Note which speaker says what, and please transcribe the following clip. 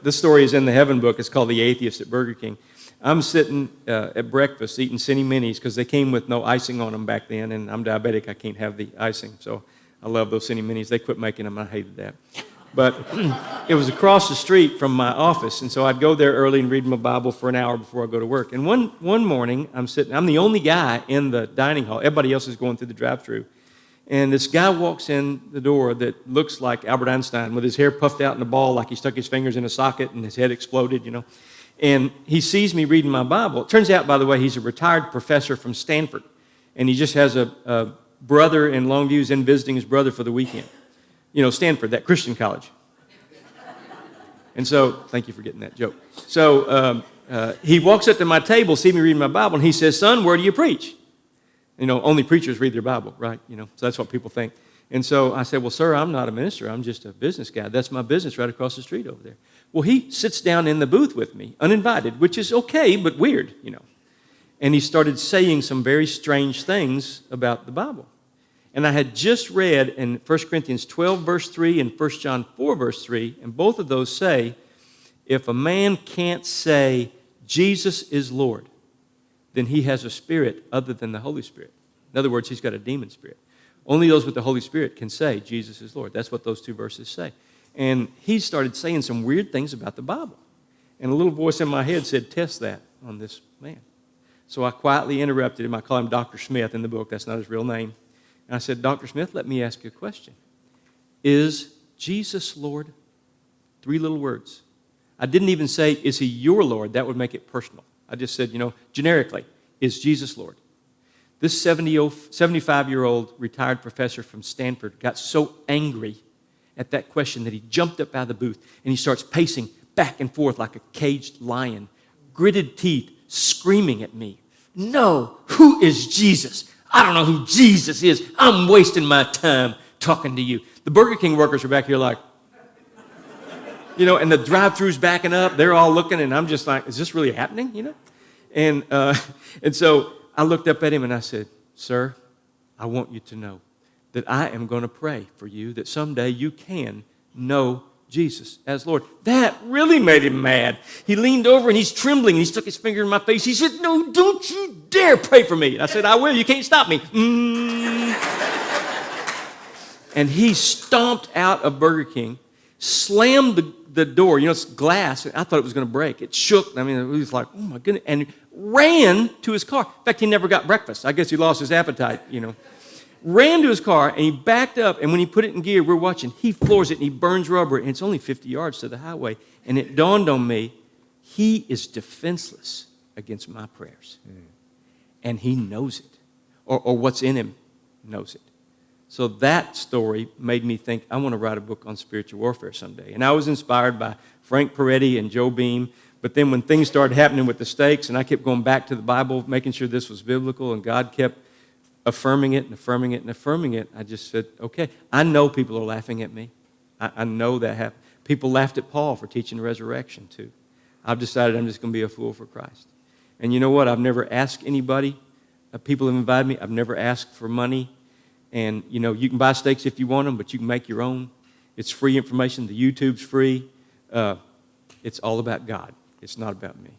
Speaker 1: but this story is in the Heaven book. It's called The Atheist at Burger King. I'm sitting at breakfast eating Cine Minis because they came with no icing on them back then, and I'm diabetic. I can't have the icing, so I love those Cine Minis. They quit making them. I hated that. But it was across the street from my office, and so I'd go there early and read my Bible for an hour before I go to work. And one morning, I'm the only guy in the dining hall. Everybody else is going through the drive-thru. And this guy walks in the door that looks like Albert Einstein with his hair puffed out in a ball like he stuck his fingers in a socket and his head exploded, you know. And he sees me reading my Bible. It turns out, by the way, he's a retired professor from Stanford. And he just has a brother in Longview who's in visiting his brother for the weekend. You know, Stanford, that Christian college. And so, thank you for getting that joke. So he walks up to my table, sees me reading my Bible, and he says, "Son, where do you preach?" You know, only preachers read their Bible, right? You know, so that's what people think. And so I said, "Well, sir, I'm not a minister. I'm just a business guy. That's my business right across the street over there." Well, he sits down in the booth with me, uninvited, which is okay, but weird, you know. And he started saying some very strange things about the Bible. And I had just read in 1 Corinthians 12, verse 3 and 1 John 4, verse 3, and both of those say, if a man can't say, Jesus is Lord, then he has a spirit other than the Holy Spirit. In other words, he's got a demon spirit. Only those with the Holy Spirit can say, Jesus is Lord. That's what those two verses say. And he started saying some weird things about the Bible. And a little voice in my head said, test that on this man. So I quietly interrupted him. I call him Dr. Smith in the book. That's not his real name. And I said, Dr. Smith, let me ask you a question. Is Jesus Lord? 3 little words. I didn't even say, is he your Lord? That would make it personal. I just said, generically, is Jesus Lord? This 75-year-old retired professor from Stanford got so angry at that question that he jumped up out of the booth and he starts pacing back and forth like a caged lion, gritted teeth, screaming at me. No, who is Jesus? I don't know who Jesus is. I'm wasting my time talking to you. The Burger King workers are back here like, and the drive-thru's backing up. They're all looking, and I'm just like, is this really happening, And so I looked up at him, and I said, sir, I want you to know that I am going to pray for you that someday you can know Jesus as Lord. That really made him mad. He leaned over, and he's trembling, and he stuck his finger in my face. He said, no, don't you dare pray for me. I said, I will. You can't stop me. And he stomped out of Burger King, slammed the door. It's glass. I thought it was going to break. It shook. I mean, it was like, oh, my goodness. And ran to his car. In fact, he never got breakfast. I guess he lost his appetite, Ran to his car, and he backed up. And when he put it in gear, we're watching. He floors it, and he burns rubber. And it's only 50 yards to the highway. And it dawned on me, he is defenseless against my prayers. And he knows it. Or what's in him knows it. So that story made me think, I want to write a book on spiritual warfare someday. And I was inspired by Frank Peretti and Joe Beam. But then when things started happening with the stakes, and I kept going back to the Bible, making sure this was biblical, and God kept affirming it and affirming it and affirming it, I just said, okay. I know people are laughing at me. I know that happened. People laughed at Paul for teaching the resurrection too. I've decided I'm just going to be a fool for Christ. And you know what? I've never asked anybody. People have invited me. I've never asked for money. And, you can buy steaks if you want them, but you can make your own. It's free information. The YouTube's free. It's all about God. It's not about me.